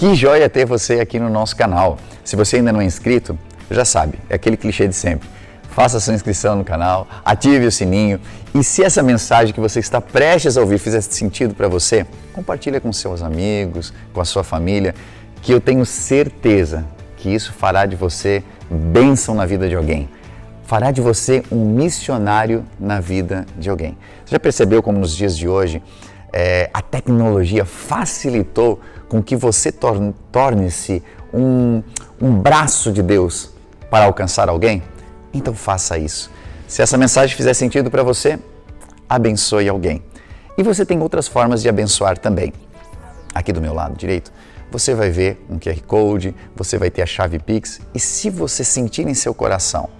Que joia ter você aqui no nosso canal. Se você ainda não é inscrito, já sabe, é aquele clichê de sempre. Faça sua inscrição no canal, ative o sininho e se essa mensagem que você está prestes a ouvir fizer sentido para você, compartilha com seus amigos, com a sua família, que eu tenho certeza que isso fará de você bênção na vida de alguém. Fará de você um missionário na vida de alguém. Você já percebeu como nos dias de hoje a tecnologia facilitou com que você torne-se um braço de Deus para alcançar alguém? Então faça isso. Se essa mensagem fizer sentido para você, abençoe alguém. E você tem outras formas de abençoar também. Aqui do meu lado direito, você vai ver um QR Code, você vai ter a chave Pix. E se você sentir em seu coração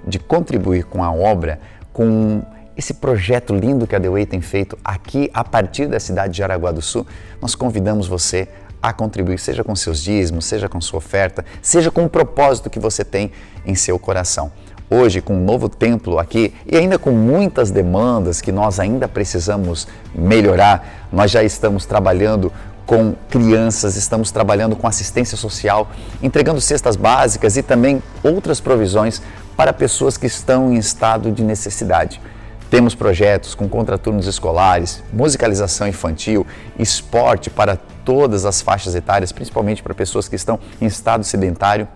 de contribuir com a obra, com esse projeto lindo que a The Way tem feito aqui a partir da cidade de Jaraguá do Sul, nós convidamos você a contribuir, seja com seus dízimos, seja com sua oferta, seja com o propósito que você tem em seu coração. Hoje, com um novo templo aqui e ainda com muitas demandas que nós ainda precisamos melhorar, nós já estamos trabalhando com crianças, estamos trabalhando com assistência social, entregando cestas básicas e também outras provisões para pessoas que estão em estado de necessidade. Temos projetos com contraturnos escolares, musicalização infantil, esporte para todas as faixas etárias, principalmente para pessoas que estão em estado sedentário,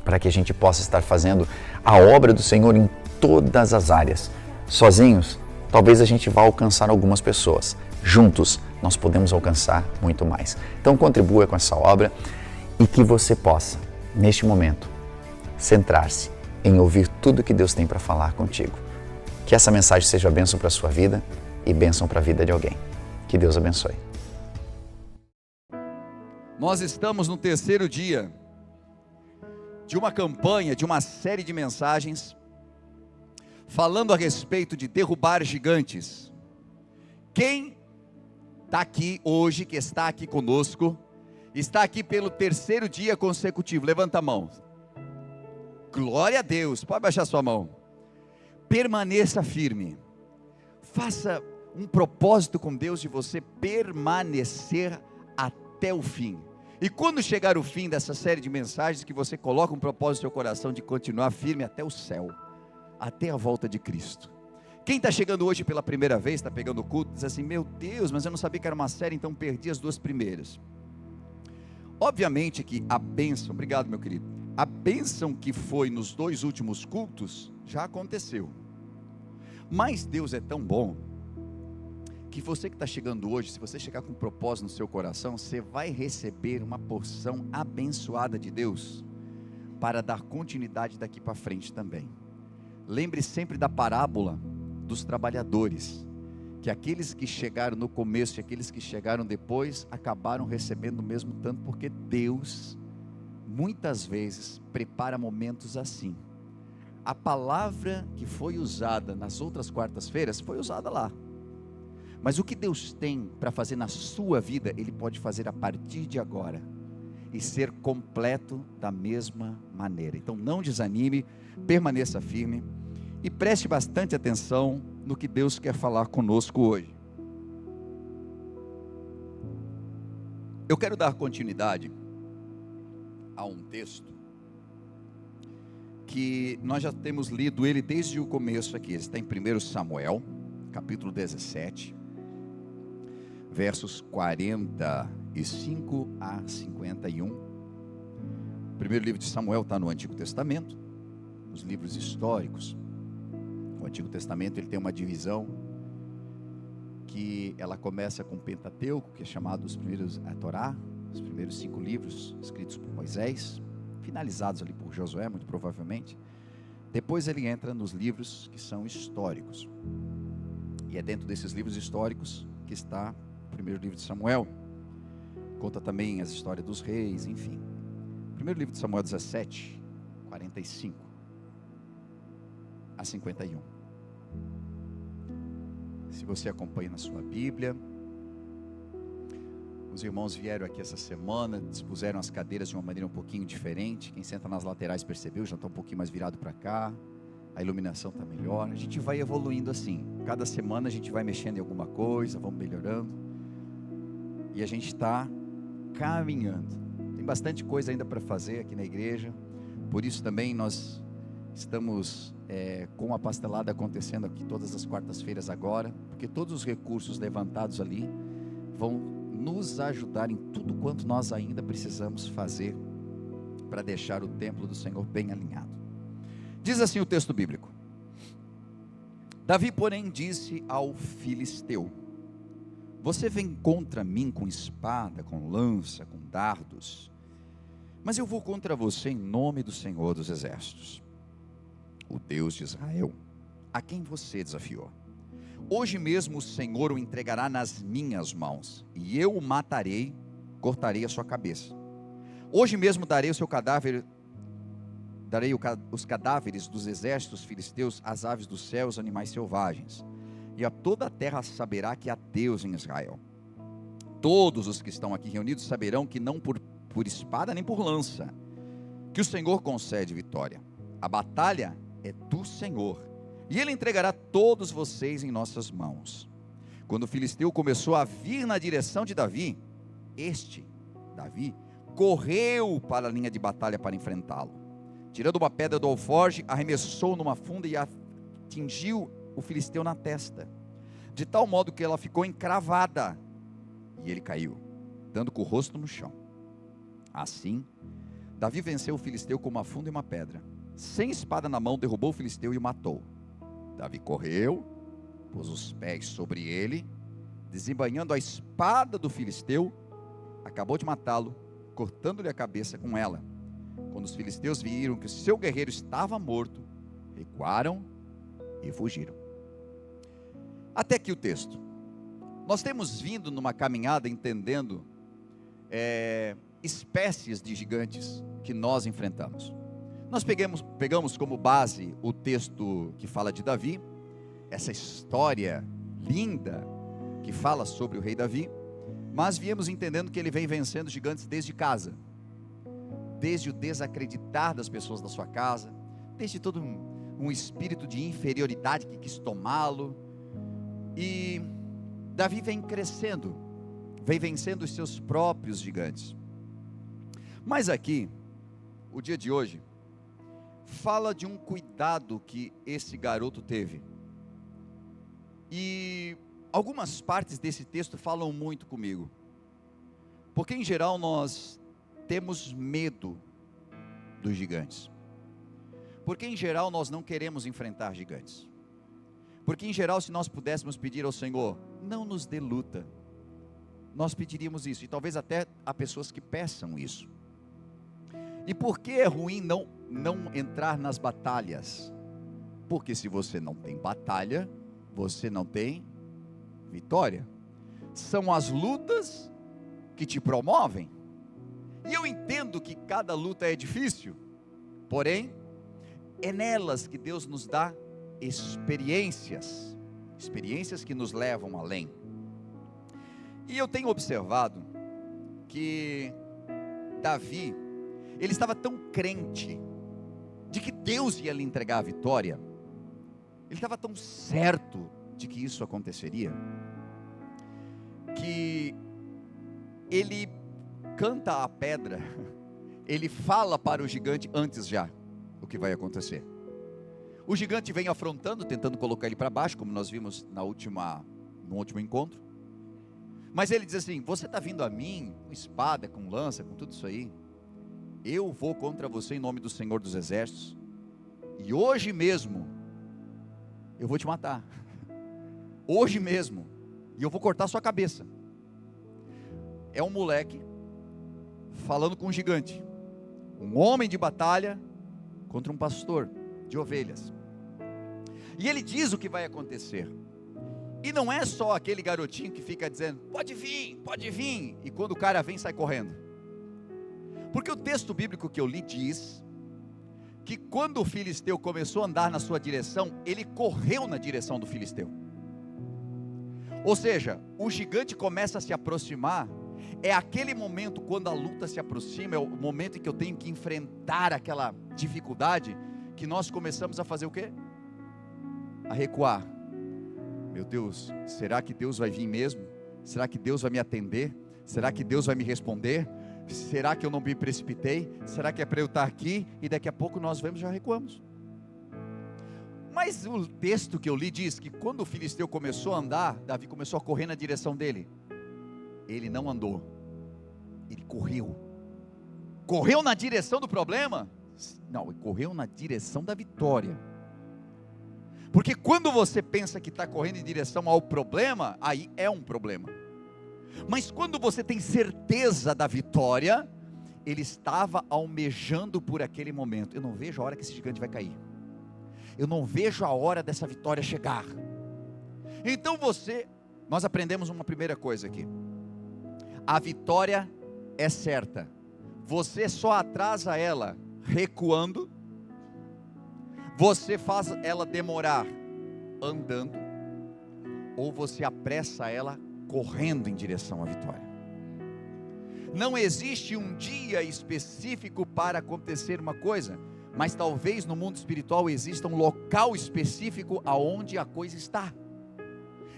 para que a gente possa estar fazendo a obra do Senhor em todas as áreas. Sozinhos, talvez a gente vá alcançar algumas pessoas. Juntos, nós podemos alcançar muito mais. Então contribua com essa obra e que você possa, neste momento, centrar-se em ouvir tudo que Deus tem para falar contigo. Que essa mensagem seja bênção para a sua vida e bênção para a vida de alguém. Que Deus abençoe. Nós estamos no terceiro dia de uma campanha, de uma série de mensagens falando a respeito de derrubar gigantes. Quem está aqui hoje, que está aqui conosco, está aqui pelo terceiro dia consecutivo? Levanta a mão. Glória a Deus. Pode baixar sua mão. Permaneça firme. Faça um propósito com Deus de você permanecer até o fim. E quando chegar o fim dessa série de mensagens, que você coloca um propósito no seu coração de continuar firme até o céu, até a volta de Cristo. Quem está chegando hoje pela primeira vez, está pegando o culto, diz assim: meu Deus, mas eu não sabia que era uma série, então perdi as duas primeiras. Obviamente que a bênção, obrigado meu querido, a bênção que foi nos dois últimos cultos, já aconteceu. Mas Deus é tão bom, que você que está chegando hoje, se você chegar com um propósito no seu coração, você vai receber uma porção abençoada de Deus, para dar continuidade daqui para frente também. Lembre sempre da parábola dos trabalhadores, que aqueles que chegaram no começo e aqueles que chegaram depois, acabaram recebendo o mesmo tanto, porque Deus, muitas vezes, prepara momentos assim. A palavra que foi usada nas outras quartas-feiras, foi usada lá. Mas o que Deus tem para fazer na sua vida, Ele pode fazer a partir de agora, e ser completo da mesma maneira. Então não desanime, permaneça firme, e preste bastante atenção no que Deus quer falar conosco hoje. Eu quero dar continuidade a um texto que nós já temos lido ele desde o começo aqui. Ele está em 1 Samuel, capítulo 17, versos 45 a 51. O primeiro livro de Samuel está no Antigo Testamento, nos livros históricos. O Antigo Testamento ele tem uma divisão que ela começa com o Pentateuco, que é chamado a Torá, os primeiros 5 livros escritos por Moisés, finalizados ali por Josué, muito provavelmente. Depois ele entra nos livros que são históricos, e é dentro desses livros históricos que está o primeiro livro de Samuel. Conta também as histórias dos reis, enfim. Primeiro livro de Samuel 17, 45 a 51. Se você acompanha na sua Bíblia, os irmãos vieram aqui essa semana, dispuseram as cadeiras de uma maneira um pouquinho diferente. Quem senta nas laterais percebeu, já está um pouquinho mais virado para cá. A iluminação está melhor. A gente vai evoluindo assim. Cada semana a gente vai mexendo em alguma coisa, vamos melhorando. E a gente está caminhando. Tem bastante coisa ainda para fazer aqui na igreja. Por isso também nós estamos com a pastelada acontecendo aqui todas as quartas-feiras agora, porque todos os recursos levantados ali vão nos ajudar em tudo quanto nós ainda precisamos fazer para deixar o templo do Senhor bem alinhado. Diz assim o texto bíblico: Davi, porém, disse ao filisteu: você vem contra mim com espada, com lança, com dardos, mas eu vou contra você em nome do Senhor dos Exércitos, o Deus de Israel, a quem você desafiou. Hoje mesmo o Senhor o entregará nas minhas mãos, e eu o matarei, cortarei a sua cabeça. Hoje mesmo darei o seu cadáver, os cadáveres dos exércitos filisteus, às aves do céu, os animais selvagens, e a toda a terra saberá que há Deus em Israel. Todos os que estão aqui reunidos saberão que não por espada nem por lança, que o Senhor concede vitória. A batalha é do Senhor, e Ele entregará todos vocês em nossas mãos. Quando o filisteu começou a vir na direção de Davi, Davi, correu para a linha de batalha para enfrentá-lo. Tirando uma pedra do alforje, arremessou numa funda e atingiu o filisteu na testa, de tal modo que ela ficou encravada, e ele caiu, dando com o rosto no chão. Assim, Davi venceu o filisteu com uma funda e uma pedra. Sem espada na mão, derrubou o filisteu e o matou. Davi correu, pôs os pés sobre ele, desembainhando a espada do filisteu, acabou de matá-lo, cortando-lhe a cabeça com ela. Quando os filisteus viram que o seu guerreiro estava morto, recuaram e fugiram. Até aqui o texto. Nós temos vindo numa caminhada entendendo espécies de gigantes que nós enfrentamos. Nós pegamos como base o texto que fala de Davi, essa história linda que fala sobre o rei Davi, mas viemos entendendo que ele vem vencendo gigantes desde casa, desde o desacreditar das pessoas da sua casa, desde todo um espírito de inferioridade que quis tomá-lo, e Davi vem crescendo, vem vencendo os seus próprios gigantes. Mas aqui, o dia de hoje, fala de um cuidado que esse garoto teve, e algumas partes desse texto falam muito comigo, porque em geral nós temos medo dos gigantes, porque em geral nós não queremos enfrentar gigantes, porque em geral se nós pudéssemos pedir ao Senhor, não nos dê luta, nós pediríamos isso, e talvez até há pessoas que peçam isso. E por que é ruim não entrar nas batalhas? Porque se você não tem batalha, você não tem vitória. São as lutas que te promovem. E eu entendo que cada luta é difícil, porém, é nelas que Deus nos dá experiências que nos levam além. E eu tenho observado que Davi, ele estava tão crente de que Deus ia lhe entregar a vitória, ele estava tão certo de que isso aconteceria, que ele canta a pedra, ele fala para o gigante antes já o que vai acontecer. O gigante vem afrontando, tentando colocar ele para baixo, como nós vimos no último encontro. Mas ele diz assim: você está vindo a mim com espada, com lança, com tudo isso aí, eu vou contra você em nome do Senhor dos Exércitos, e hoje mesmo eu vou te matar, hoje mesmo, e eu vou cortar sua cabeça. É um moleque falando com um gigante, um homem de batalha contra um pastor de ovelhas, e ele diz o que vai acontecer. E não é só aquele garotinho que fica dizendo, pode vir, e quando o cara vem, sai correndo. Porque o texto bíblico que eu li diz que quando o filisteu começou a andar na sua direção, ele correu na direção do filisteu. Ou seja, o gigante começa a se aproximar, é aquele momento quando a luta se aproxima, é o momento em que eu tenho que enfrentar aquela dificuldade, que nós começamos a fazer o quê? A recuar. Meu Deus, será que Deus vai vir mesmo? Será que Deus vai me atender? Será que Deus vai me responder? Será que eu não me precipitei? Será que é para eu estar aqui? E daqui a pouco nós vemos, já recuamos. Mas o texto que eu li diz que quando o filisteu começou a andar, Davi começou a correr na direção dele. Ele não andou, ele correu. Correu na direção do problema? Não, ele correu na direção da vitória. Porque quando você pensa que está correndo em direção ao problema, aí é um problema. Mas quando você tem certeza da vitória, ele estava almejando por aquele momento. Eu não vejo a hora que esse gigante vai cair. Eu não vejo a hora dessa vitória chegar. Então nós aprendemos uma primeira coisa aqui. A vitória é certa. Você só atrasa ela recuando. Você faz ela demorar andando. Ou você apressa ela correndo em direção à vitória. Não existe um dia específico para acontecer uma coisa, mas talvez no mundo espiritual exista um local específico aonde a coisa está.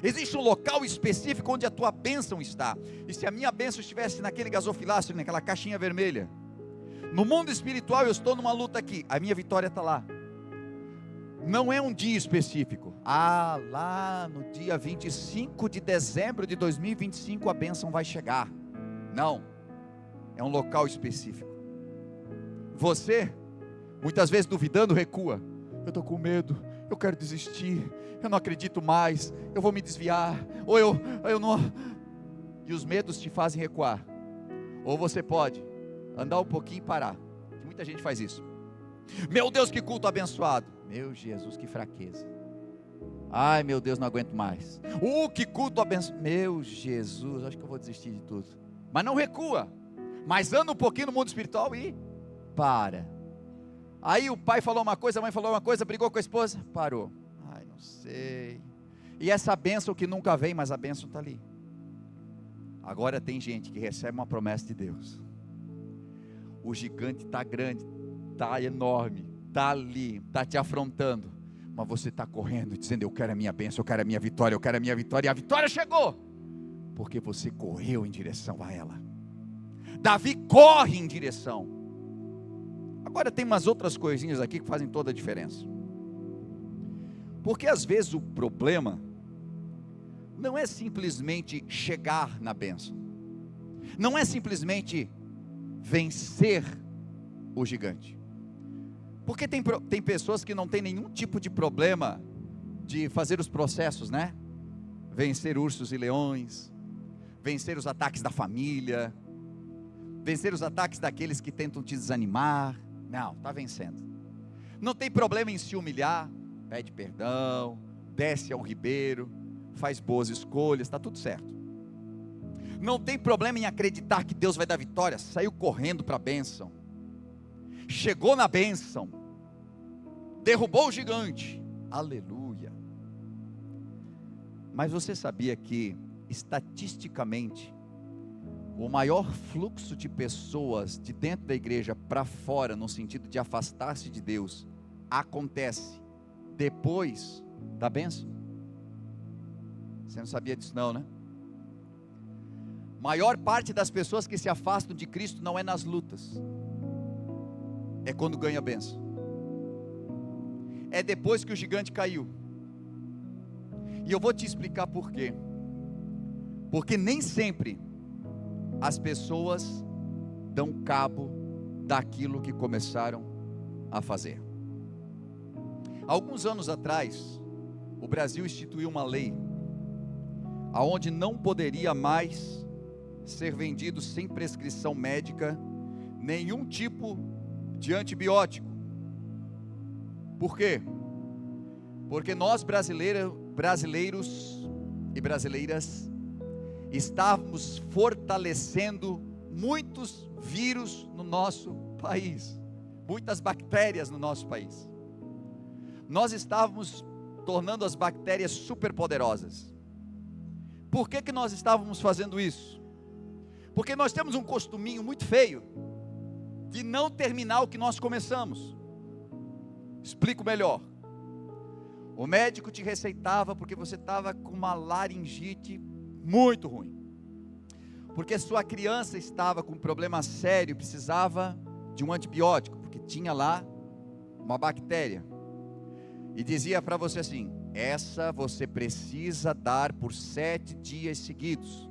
Existe um local específico onde a tua bênção está. E se a minha bênção estivesse naquele gasofilácio, naquela caixinha vermelha, no mundo espiritual eu estou numa luta aqui, a minha vitória está lá. Não é um dia específico. Lá no dia 25 de dezembro de 2025 a bênção vai chegar. Não, é um local específico. Você, muitas vezes duvidando, recua. Eu estou com medo, eu quero desistir, eu não acredito mais, eu vou me desviar, ou eu não... E os medos te fazem recuar. Ou você pode andar um pouquinho e parar. Muita gente faz isso. Meu Deus, que culto abençoado. Meu Jesus, que fraqueza. Ai, meu Deus, não aguento mais. Que culto abençoado. Meu Jesus, acho que eu vou desistir de tudo. Mas não recua. Mas anda um pouquinho no mundo espiritual e para. Aí o pai falou uma coisa, a mãe falou uma coisa, brigou com a esposa, parou. Ai, não sei. E essa bênção que nunca vem, mas a bênção está ali. Agora tem gente que recebe uma promessa de Deus. O gigante está grande, está enorme, está ali, está te afrontando. Mas você está correndo, dizendo, eu quero a minha bênção, eu quero a minha vitória, eu quero a minha vitória. E a vitória chegou, porque você correu em direção a ela. Davi corre em direção. Agora tem umas outras coisinhas aqui que fazem toda a diferença. Porque às vezes o problema não é simplesmente chegar na bênção. Não é simplesmente vencer o gigante. Porque tem pessoas que não têm nenhum tipo de problema de fazer os processos, né? Vencer ursos e leões, vencer os ataques da família, vencer os ataques daqueles que tentam te desanimar. Não, está vencendo. Não tem problema em se humilhar, pede perdão, desce ao ribeiro, faz boas escolhas, está tudo certo. Não tem problema em acreditar que Deus vai dar vitória, saiu correndo para a bênção, chegou na bênção, derrubou o gigante, aleluia. Mas você sabia que, estatisticamente, o maior fluxo de pessoas de dentro da igreja para fora, no sentido de afastar-se de Deus, acontece depois da bênção? Você não sabia disso não, né? Maior parte das pessoas que se afastam de Cristo não é nas lutas, é quando ganha a bênção, é depois que o gigante caiu. E eu vou te explicar por quê. Porque nem sempre as pessoas dão cabo daquilo que começaram a fazer. Alguns anos atrás, o Brasil instituiu uma lei aonde não poderia mais ser vendido sem prescrição médica nenhum tipo de antibiótico. Por quê? Porque nós brasileiros e brasileiras estávamos fortalecendo muitos vírus no nosso país, muitas bactérias no nosso país. Nós estávamos tornando as bactérias superpoderosas. Por que nós estávamos fazendo isso? Porque nós temos um costuminho muito feio de não terminar o que nós começamos. Explico melhor. O médico te receitava porque você estava com uma laringite muito ruim. porque sua criança estava com um problema sério, precisava de um antibiótico, porque tinha lá uma bactéria, e dizia para você assim: essa você precisa dar por 7 dias seguidos,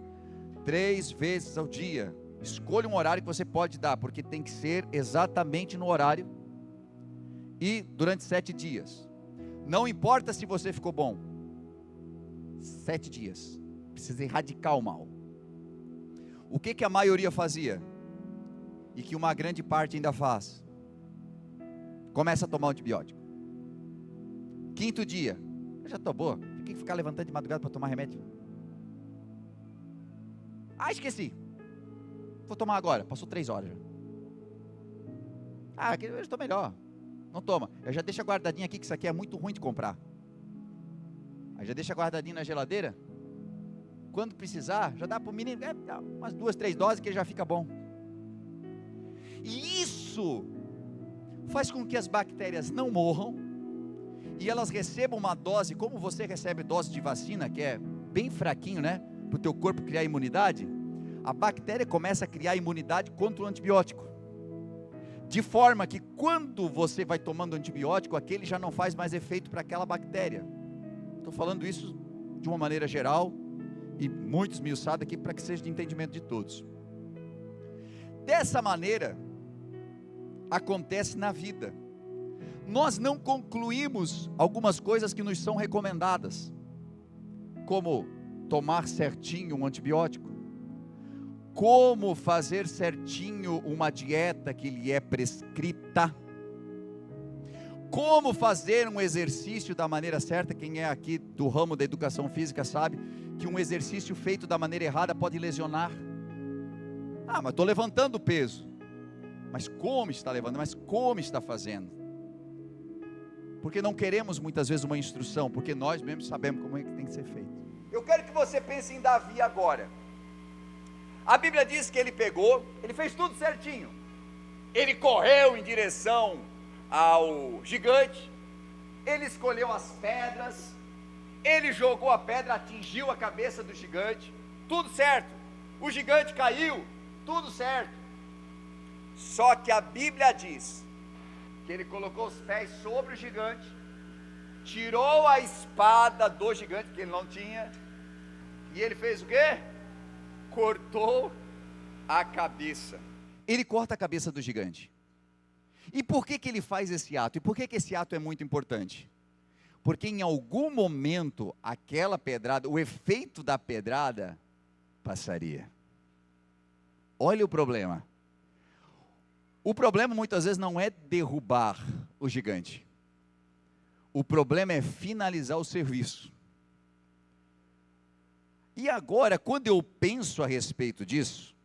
3 vezes ao dia. Escolha um horário que você pode dar, porque tem que ser exatamente no horário e durante 7 dias. Não importa se você ficou bom, 7 dias, precisa erradicar o mal. O que a maioria fazia? E que uma grande parte ainda faz? Começa a tomar o antibiótico. 5º dia, eu já estou boa, tem que ficar levantando de madrugada para tomar remédio. Esqueci, vou tomar agora, passou 3 horas já. Eu estou melhor, não toma. Eu já deixo guardadinho aqui, que isso aqui é muito ruim de comprar. Aí já deixa guardadinho na geladeira, quando precisar, já dá para o menino, umas 2, 3 doses que ele já fica bom. E isso faz com que as bactérias não morram, e elas recebam uma dose, como você recebe dose de vacina, que é bem fraquinho, né? Para o teu corpo criar imunidade. A bactéria começa a criar imunidade contra o antibiótico, de forma que quando você vai tomando antibiótico, aquele já não faz mais efeito para aquela bactéria. Estou falando isso de uma maneira geral, e muito esmiuçado aqui, para que seja de entendimento de todos. Dessa maneira, acontece na vida. Nós não concluímos algumas coisas que nos são recomendadas, como tomar certinho um antibiótico, como fazer certinho uma dieta que lhe é prescrita, como fazer um exercício da maneira certa. Quem é aqui do ramo da educação física sabe que um exercício feito da maneira errada pode lesionar. Mas estou levantando peso. Mas como está levantando? Mas como está fazendo? Porque não queremos muitas vezes uma instrução, porque nós mesmos sabemos como é que tem que ser feito. Eu quero que você pense em Davi agora. A Bíblia diz que ele fez tudo certinho. Ele correu em direção ao gigante, ele escolheu as pedras, ele jogou a pedra, atingiu a cabeça do gigante, tudo certo. O gigante caiu, tudo certo. Só que a Bíblia diz que ele colocou os pés sobre o gigante, tirou a espada do gigante, que ele não tinha, e ele fez o quê? Cortou a cabeça. Ele corta a cabeça do gigante. E por que ele faz esse ato? E por que esse ato é muito importante? Porque em algum momento, aquela pedrada, o efeito da pedrada passaria. Olha o problema. O problema muitas vezes não é derrubar o gigante. O problema é finalizar o serviço. E agora, quando eu penso a respeito disso,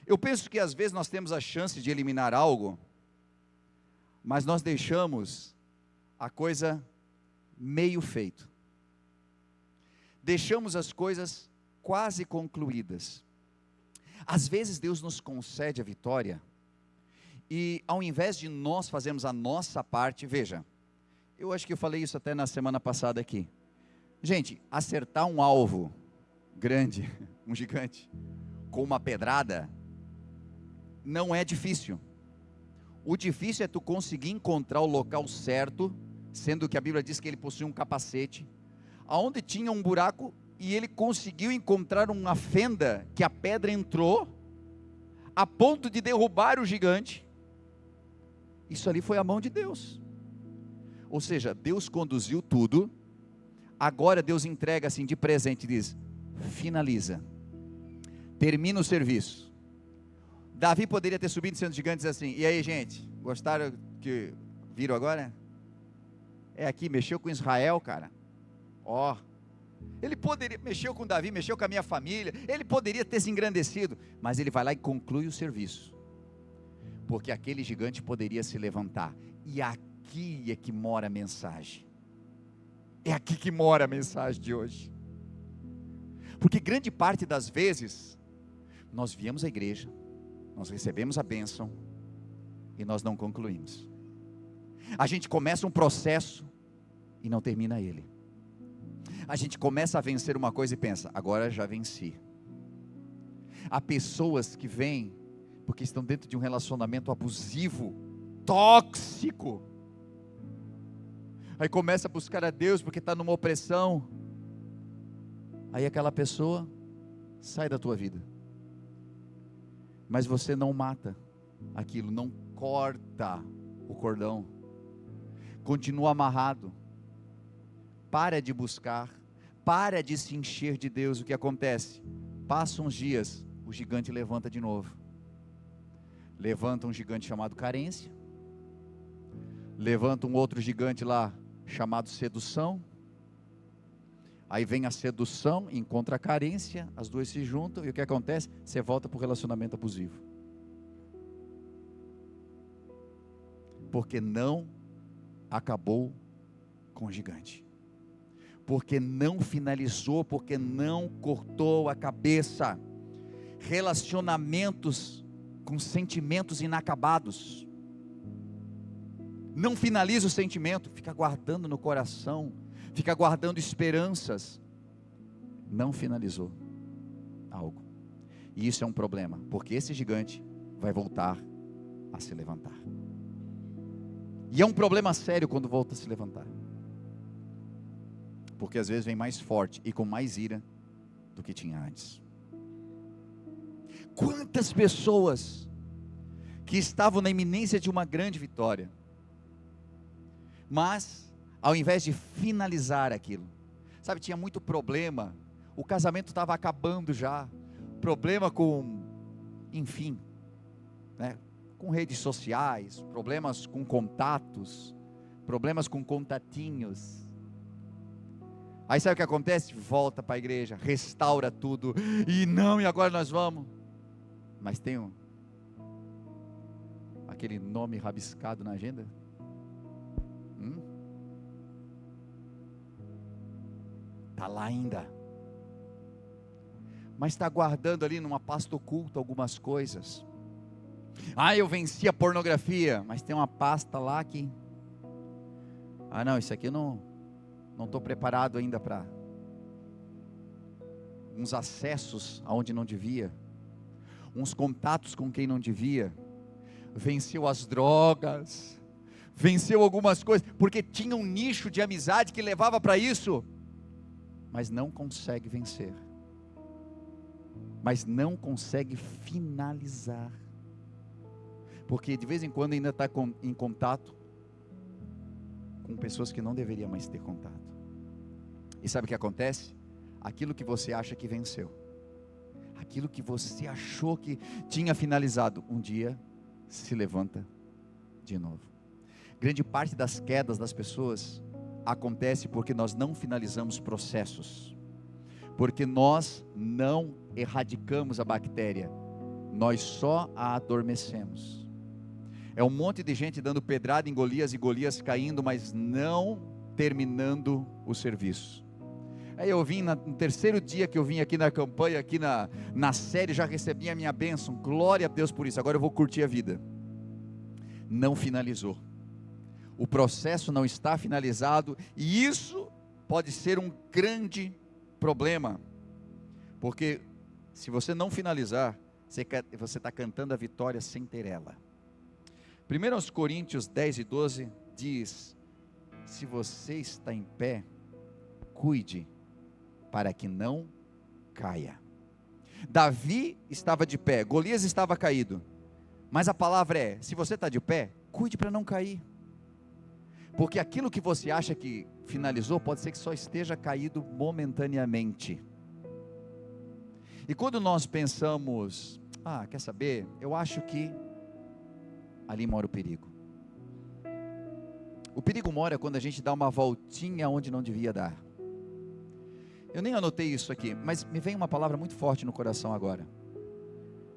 eu penso que às vezes nós temos a chance de eliminar algo, mas nós deixamos a coisa meio feito. Deixamos as coisas quase concluídas. Às vezes Deus nos concede a vitória, e ao invés de nós fazermos a nossa parte, veja, eu acho que eu falei isso até na semana passada aqui. Gente, acertar um alvo grande, um gigante, com uma pedrada, não é difícil. O difícil é tu conseguir encontrar o local certo, sendo que a Bíblia diz que ele possuía um capacete, aonde tinha um buraco, e ele conseguiu encontrar uma fenda, que a pedra entrou, a ponto de derrubar o gigante. Isso ali foi a mão de Deus. Ou seja, Deus conduziu tudo. Agora Deus entrega assim de presente, diz: finaliza, termina o serviço. Davi poderia ter subido sendo gigante e dizer assim: e aí, gente, gostaram que viram agora? É aqui, mexeu com Israel, cara. Ele poderia, mexeu com Davi, mexeu com a minha família, ele poderia ter se engrandecido, mas ele vai lá e conclui o serviço, porque aquele gigante poderia se levantar. E aqui é que mora a mensagem. É aqui que mora a mensagem de hoje. Porque grande parte das vezes, nós viemos à igreja, nós recebemos a bênção, e nós não concluímos. A gente começa um processo, e não termina ele. A gente começa a vencer uma coisa e pensa: agora já venci. Há pessoas que vêm porque estão dentro de um relacionamento abusivo, tóxico. Aí começa a buscar a Deus porque está numa opressão. Aí aquela pessoa sai da tua vida. Mas você não mata aquilo, não corta o cordão. Continua amarrado. Para de buscar, para de se encher de Deus. O que acontece? Passam uns dias, o gigante levanta de novo. Levanta um gigante chamado carência. Levanta um outro gigante lá, chamado sedução. Aí vem a sedução, encontra a carência, as duas se juntam, e o que acontece? Você volta para o relacionamento abusivo. Porque não acabou com o gigante. Porque não finalizou, porque não cortou a cabeça. Relacionamentos com sentimentos inacabados. Não finaliza o sentimento, fica guardando no coração, fica guardando esperanças. Não finalizou algo. E isso é um problema, porque esse gigante vai voltar a se levantar. E é um problema sério quando volta a se levantar. Porque às vezes vem mais forte e com mais ira do que tinha antes. Quantas pessoas que estavam na iminência de uma grande vitória, mas ao invés de finalizar aquilo, sabe, tinha muito problema, o casamento estava acabando já, problema com, enfim, né, com redes sociais, problemas com contatos, problemas com contatinhos. Aí sabe o que acontece? Volta para a igreja, restaura tudo, e agora nós vamos, mas tem aquele nome rabiscado na agenda? Está lá ainda, mas está guardando ali numa pasta oculta algumas coisas. Eu venci a pornografia, mas tem uma pasta lá que, não, isso aqui eu não estou preparado ainda para uns acessos aonde não devia, uns contatos com quem não devia. Venceu as drogas, venceu algumas coisas, porque tinha um nicho de amizade que levava para isso, mas não consegue vencer, mas não consegue finalizar, porque de vez em quando ainda está em contato com pessoas que não deveria mais ter contato. E sabe o que acontece? Aquilo que você acha que venceu, aquilo que você achou que tinha finalizado, um dia se levanta de novo. Grande parte das quedas das pessoas acontece porque nós não finalizamos processos, porque nós não erradicamos a bactéria, nós só a adormecemos. É um monte de gente dando pedrada em Golias e Golias caindo, mas não terminando o serviço. Aí eu vim no terceiro dia que eu vim aqui na campanha, aqui na série, já recebi a minha bênção, glória a Deus por isso, agora eu vou curtir a vida. Não finalizou, o processo não está finalizado, e isso pode ser um grande problema, porque se você não finalizar, você está cantando a vitória sem ter ela. 1 Coríntios 10:12 diz: se você está em pé, cuide para que não caia. Davi estava de pé, Golias estava caído, mas a palavra é: se você está de pé, cuide para não cair, porque aquilo que você acha que finalizou, pode ser que só esteja caído momentaneamente. E quando nós pensamos, quer saber, eu acho que ali mora o perigo. O perigo mora quando a gente dá uma voltinha onde não devia dar. Eu nem anotei isso aqui, mas me vem uma palavra muito forte no coração agora.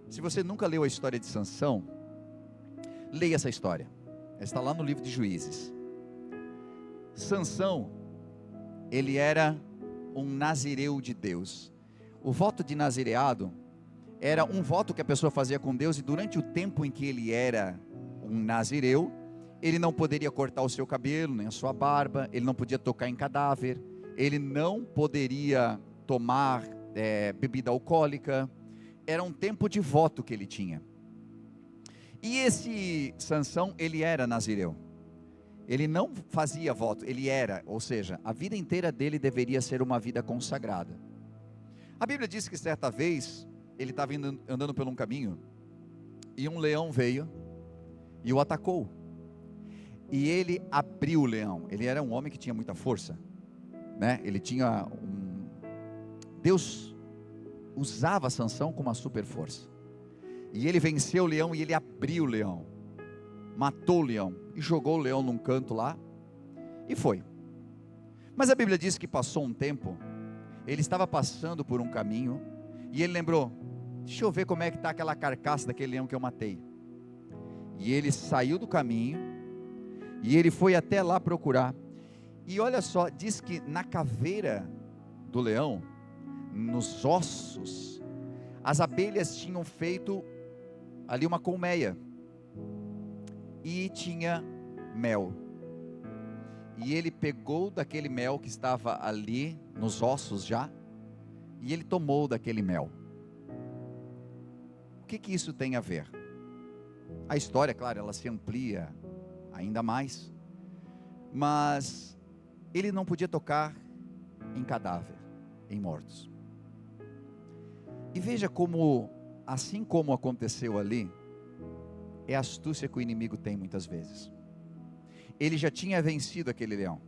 Se você nunca leu a história de Sansão, leia essa história. Ela está lá no livro de Juízes. Sansão, ele era um nazireu de Deus. O voto de nazireado era um voto que a pessoa fazia com Deus, e durante o tempo em que ele era um nazireu, ele não poderia cortar o seu cabelo, nem a sua barba, ele não podia tocar em cadáver, ele não poderia tomar bebida alcoólica, era um tempo de voto que ele tinha. E esse Sansão, ele era nazireu. Ele não fazia voto, ele era, ou seja, a vida inteira dele deveria ser uma vida consagrada. A Bíblia diz que certa vez, ele estava andando por um caminho, e um leão veio, e o atacou. E ele abriu o leão. Ele era um homem que tinha muita força, né? Ele tinha Deus usava Sansão com uma super força. E ele venceu o leão e ele abriu o leão. Matou o leão e jogou o leão num canto lá e foi. Mas a Bíblia diz que passou um tempo, ele estava passando por um caminho e ele lembrou: deixa eu ver como é que está aquela carcaça daquele leão que eu matei. E ele saiu do caminho e ele foi até lá procurar. E olha só, diz que na caveira do leão, nos ossos, as abelhas tinham feito ali uma colmeia e tinha mel. E ele pegou daquele mel que estava ali nos ossos já, e ele tomou daquele mel. O que isso tem a ver? A história, claro, ela se amplia ainda mais, mas ele não podia tocar em cadáver, em mortos. E veja como, assim como aconteceu ali, é a astúcia que o inimigo tem muitas vezes. Ele já tinha vencido aquele leão,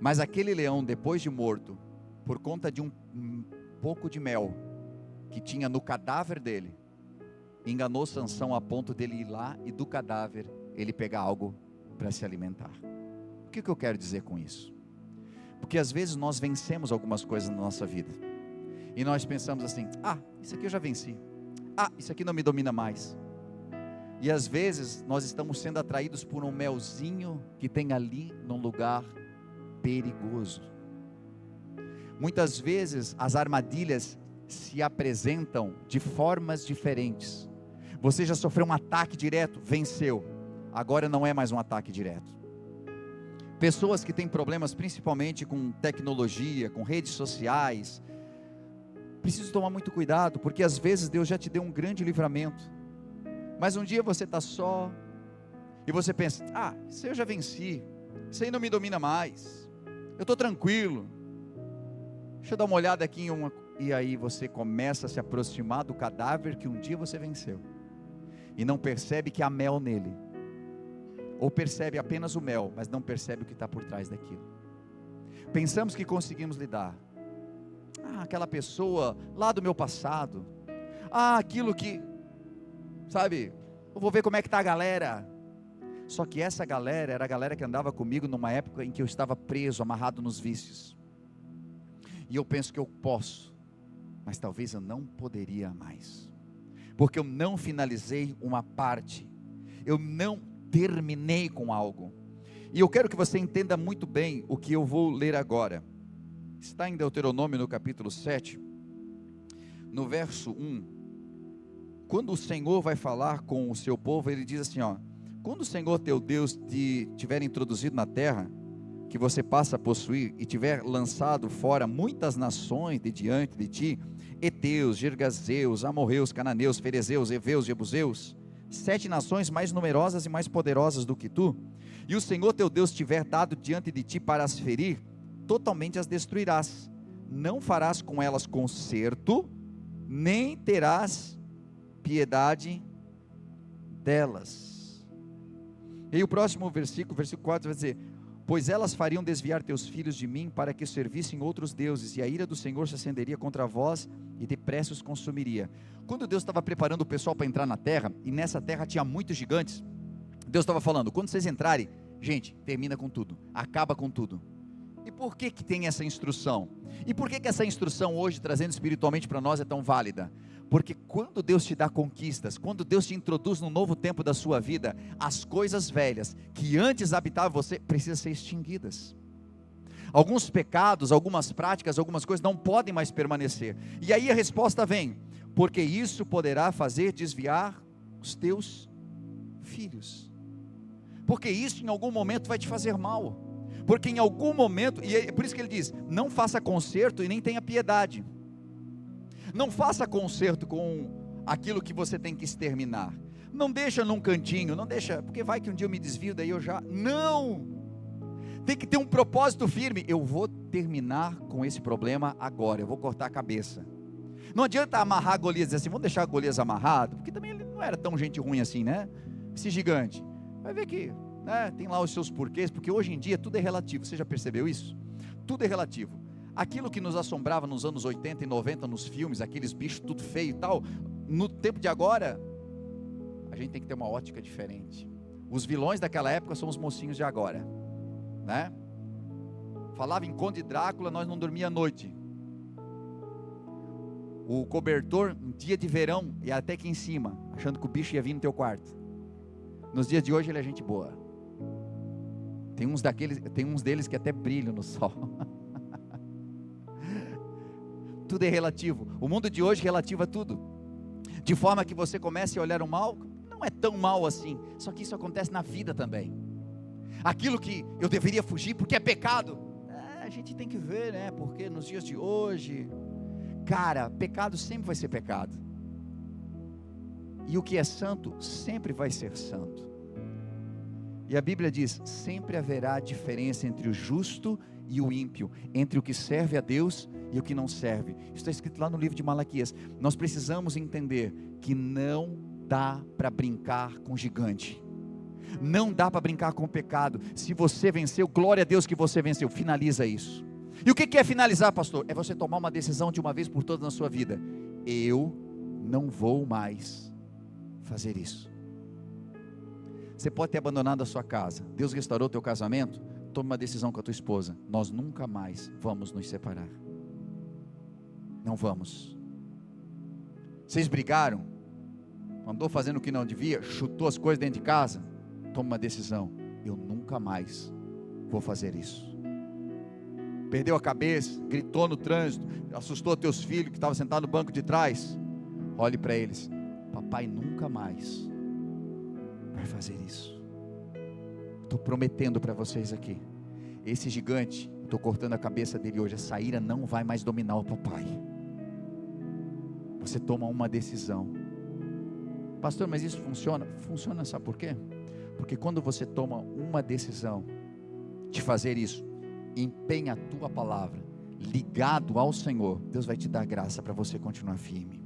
mas aquele leão, depois de morto, por conta de um pouco de mel que tinha no cadáver dele, enganou Sansão a ponto dele ir lá e do cadáver ele pegar algo para se alimentar. O que eu quero dizer com isso? Porque às vezes nós vencemos algumas coisas na nossa vida e nós pensamos assim: isso aqui eu já venci, isso aqui não me domina mais. E às vezes nós estamos sendo atraídos por um melzinho que tem ali num lugar perigoso. Muitas vezes as armadilhas se apresentam de formas diferentes. Você já sofreu um ataque direto, venceu. Agora não é mais um ataque direto. Pessoas que têm problemas principalmente com tecnologia, com redes sociais, precisam tomar muito cuidado, porque às vezes Deus já te deu um grande livramento, mas um dia você está só, e você pensa: isso aí eu já venci, isso aí não me domina mais, eu estou tranquilo, deixa eu dar uma olhada aqui e aí você começa a se aproximar do cadáver que um dia você venceu, e não percebe que há mel nele, ou percebe apenas o mel, mas não percebe o que está por trás daquilo. Pensamos que conseguimos lidar, aquela pessoa lá do meu passado, aquilo que, sabe, eu vou ver como é que está a galera. Só que essa galera era a galera que andava comigo numa época em que eu estava preso, amarrado nos vícios. E eu penso que eu posso, mas talvez eu não poderia mais, porque eu não finalizei uma parte, eu não terminei com algo. E eu quero que você entenda muito bem o que eu vou ler agora. Está em Deuteronômio no capítulo 7, no verso 1. Quando o Senhor vai falar com o seu povo, ele diz assim: quando o Senhor teu Deus te tiver introduzido na terra, que você passa a possuir, e tiver lançado fora muitas nações de diante de ti, heteus, girgazeus, amorreus, cananeus, ferezeus, heveus, jebuseus, 7 nações mais numerosas e mais poderosas do que tu, e o Senhor teu Deus tiver dado diante de ti para as ferir, totalmente as destruirás, não farás com elas conserto, nem terás piedade delas. E o próximo versículo 4 vai dizer: pois elas fariam desviar teus filhos de mim, para que servissem outros deuses, e a ira do Senhor se acenderia contra vós, e depressa os consumiria. Quando Deus estava preparando o pessoal para entrar na terra, e nessa terra tinha muitos gigantes, Deus estava falando: quando vocês entrarem, gente, termina com tudo, acaba com tudo. E por que tem essa instrução? E por que essa instrução hoje, trazendo espiritualmente para nós, é tão válida? Porque quando Deus te dá conquistas, quando Deus te introduz num novo tempo da sua vida, as coisas velhas que antes habitavam você, precisam ser extinguidas. Alguns pecados, algumas práticas, algumas coisas não podem mais permanecer. E aí a resposta vem: porque isso poderá fazer desviar os teus filhos. Porque isso em algum momento vai te fazer mal. Porque em algum momento, e é por isso que ele diz: não faça conserto e nem tenha piedade. Não faça conserto com aquilo que você tem que exterminar. Não deixa num cantinho, não deixa, porque vai que um dia eu me desvio, daí eu já... Não! Tem que ter um propósito firme. Eu vou terminar com esse problema agora, eu vou cortar a cabeça. Não adianta amarrar Golias, dizer assim, vamos deixar Golias amarrado, porque também ele não era tão gente ruim assim, né? Esse gigante. Vai ver que, né, tem lá os seus porquês, porque hoje em dia tudo é relativo. Você já percebeu isso? Tudo é relativo. Aquilo que nos assombrava nos anos 80 e 90 nos filmes, aqueles bichos tudo feio e tal, no tempo de agora, a gente tem que ter uma ótica diferente. Os vilões daquela época são os mocinhos de agora, né? Falava em Conde Drácula, nós não dormia à noite. O cobertor, um dia de verão, e até aqui em cima, achando que o bicho ia vir no teu quarto. Nos dias de hoje ele é gente boa. Tem uns deles que até brilham no sol. Tudo é relativo. O mundo de hoje relativa tudo. De forma que você comece a olhar o mal, não é tão mal assim. Só que isso acontece na vida também. Aquilo que eu deveria fugir porque é pecado. A gente tem que ver, né? Porque nos dias de hoje, cara, pecado sempre vai ser pecado. E o que é santo sempre vai ser santo. E a Bíblia diz: sempre haverá diferença entre o justo e o ímpio, entre o que serve a Deus e o que não serve. Isso está escrito lá no livro de Malaquias. Nós precisamos entender que não dá para brincar com gigante. Não dá para brincar com o pecado. Se você venceu, glória a Deus que você venceu. Finaliza isso. E o que é finalizar, pastor? É você tomar uma decisão de uma vez por todas na sua vida. Eu não vou mais fazer isso. Você pode ter abandonado a sua casa. Deus restaurou o teu casamento. Tome uma decisão com a tua esposa. Nós nunca mais vamos nos separar. Não vamos. Vocês brigaram? Andou fazendo o que não devia? Chutou as coisas dentro de casa? Toma uma decisão. Eu nunca mais vou fazer isso. Perdeu a cabeça, gritou no trânsito, assustou teus filhos que estavam sentados no banco de trás. Olhe para eles. Papai nunca mais vai fazer isso. Estou prometendo para vocês aqui. Esse gigante, estou cortando a cabeça dele hoje. Essa ira não vai mais dominar o papai. Você toma uma decisão. Pastor, mas isso funciona? Funciona, sabe por quê? Porque quando você toma uma decisão de fazer isso, empenha a tua palavra, ligado ao Senhor, Deus vai te dar graça para você continuar firme.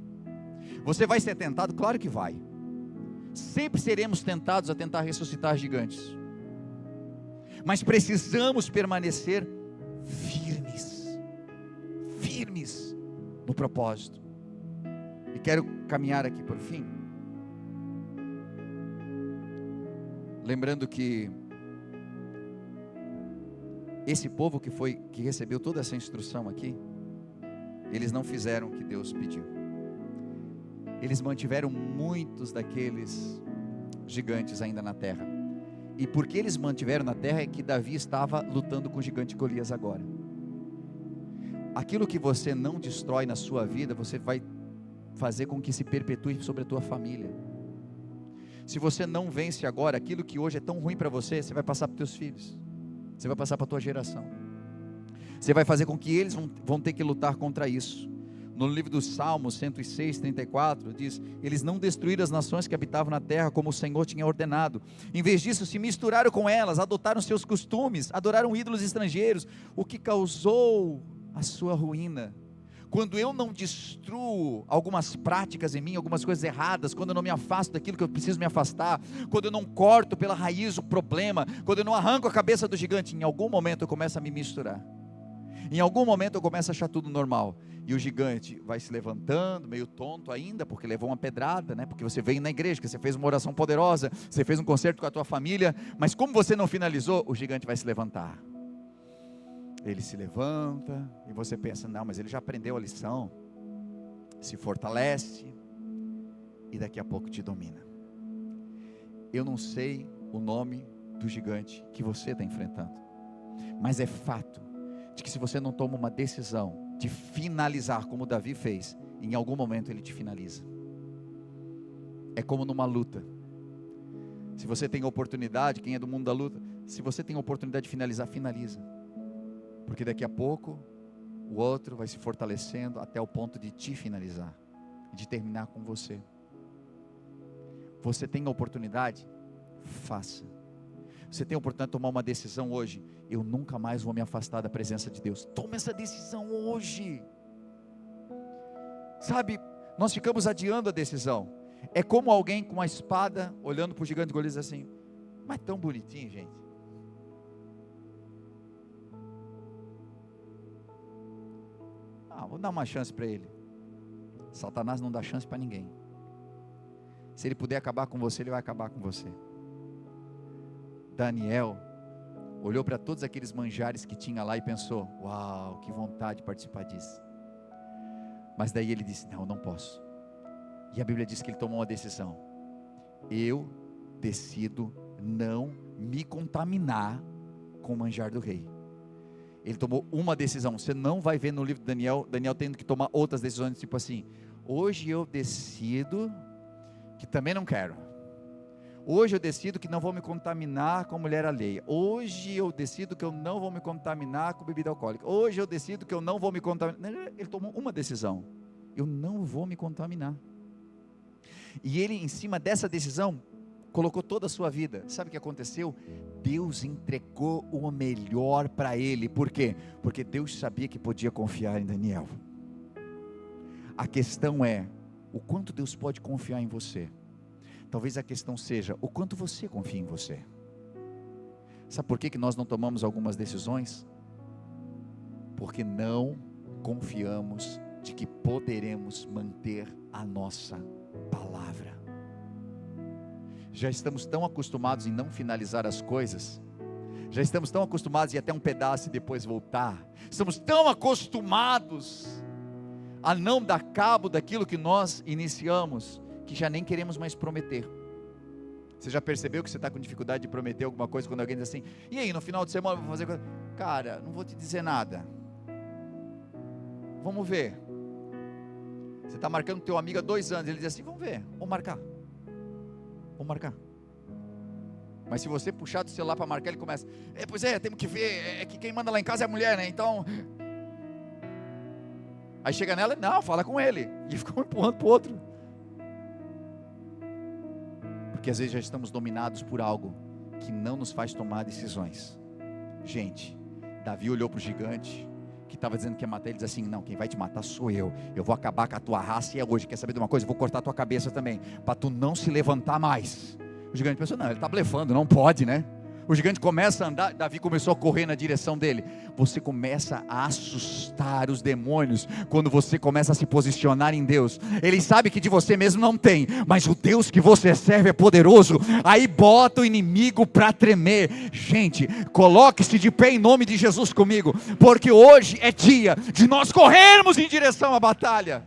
Você vai ser tentado? Claro que vai. Sempre seremos tentados a tentar ressuscitar gigantes. Mas precisamos permanecer firmes no propósito. E quero caminhar aqui por fim, lembrando que esse povo que recebeu toda essa instrução aqui, eles não fizeram o que Deus pediu. Eles mantiveram muitos daqueles gigantes ainda na terra. E porque eles mantiveram na terra é que Davi estava lutando com o gigante Golias agora. Aquilo que você não destrói na sua vida, você vai fazer com que se perpetue sobre a tua família. Se você não vence agora, aquilo que hoje é tão ruim para você, você vai passar para os teus filhos. Você vai passar para a tua geração. Você vai fazer com que eles vão ter que lutar contra isso. No livro dos Salmos 106, 34, diz: eles não destruíram as nações que habitavam na terra como o Senhor tinha ordenado. Em vez disso, se misturaram com elas, adotaram seus costumes, adoraram ídolos estrangeiros, o que causou a sua ruína. Quando eu não destruo algumas práticas em mim, algumas coisas erradas, quando eu não me afasto daquilo que eu preciso me afastar, quando eu não corto pela raiz o problema, quando eu não arranco a cabeça do gigante, em algum momento eu começo a me misturar. Em algum momento eu começo a achar tudo normal. E o gigante vai se levantando, meio tonto ainda, porque levou uma pedrada, né? Porque você veio na igreja, que você fez uma oração poderosa, você fez um concerto com a tua família, mas como você não finalizou, o gigante vai se levantar. Ele se levanta, e você pensa: não, mas ele já aprendeu a lição. Se fortalece, e daqui a pouco te domina. Eu não sei o nome do gigante que você está enfrentando, mas é fato de que se você não toma uma decisão de finalizar como Davi fez, em algum momento ele te finaliza. É como numa luta. Se você tem oportunidade, quem é do mundo da luta, se você tem oportunidade de finalizar, finaliza. Porque daqui a pouco o outro vai se fortalecendo até o ponto de te finalizar, de terminar com você. Você tem a oportunidade? Faça. Você tem a oportunidade de tomar uma decisão hoje. Eu nunca mais vou me afastar da presença de Deus. Tome essa decisão hoje. Sabe, nós ficamos adiando a decisão. É como alguém com uma espada olhando para o gigante de Golias assim, mas tão bonitinho, gente. Vou dar uma chance para ele. Satanás não dá chance para ninguém. Se ele puder acabar com você, ele vai acabar com você. Daniel olhou para todos aqueles manjares que tinha lá e pensou, uau, que vontade de participar disso. Mas daí ele disse, não posso. E a Bíblia diz que ele tomou uma decisão. Eu decido não me contaminar com o manjar do rei. Ele tomou uma decisão. Você não vai ver no livro de Daniel tendo que tomar outras decisões, tipo assim, hoje eu decido que também não quero. Hoje eu decido que não vou me contaminar com mulher alheia. Hoje eu decido que eu não vou me contaminar com bebida alcoólica. Hoje eu decido que eu não vou me contaminar. Ele tomou uma decisão. Eu não vou me contaminar. E ele, em cima dessa decisão, colocou toda a sua vida. Sabe o que aconteceu? Deus entregou o melhor para ele. Por quê? Porque Deus sabia que podia confiar em Daniel. A questão é, o quanto Deus pode confiar em você. Talvez a questão seja, o quanto você confia em você. Sabe por que nós não tomamos algumas decisões? Porque não confiamos de que poderemos manter a nossa palavra. Já estamos tão acostumados em não finalizar as coisas, já estamos tão acostumados em ir até um pedaço e depois voltar, estamos tão acostumados a não dar cabo daquilo que nós iniciamos, que já nem queremos mais prometer. Você já percebeu que você está com dificuldade de prometer alguma coisa, quando alguém diz assim, e aí no final de semana eu vou fazer coisa? Cara, não vou te dizer nada, vamos ver. Você está marcando com teu amigo há 2 anos, ele diz assim, vamos ver, vamos marcar. Mas se você puxar do celular para marcar, ele começa, pois é, temos que ver, é que quem manda lá em casa é a mulher, né, então, aí chega nela, não, fala com ele, e fica um empurrando para o outro, porque às vezes já estamos dominados por algo, que não nos faz tomar decisões. Gente, Davi olhou para o gigante, que estava dizendo que ia matar, ele diz assim, não, quem vai te matar sou eu vou acabar com a tua raça e é hoje, quer saber de uma coisa, eu vou cortar a tua cabeça também, para tu não se levantar mais. O gigante pensou, não, ele está blefando, não pode, né? O gigante começa a andar, Davi começou a correr na direção dele. Você começa a assustar os demônios, quando você começa a se posicionar em Deus. Ele sabe que de você mesmo não tem, mas o Deus que você serve é poderoso, aí bota o inimigo para tremer. Gente, coloque-se de pé em nome de Jesus comigo, porque hoje é dia de nós corrermos em direção à batalha.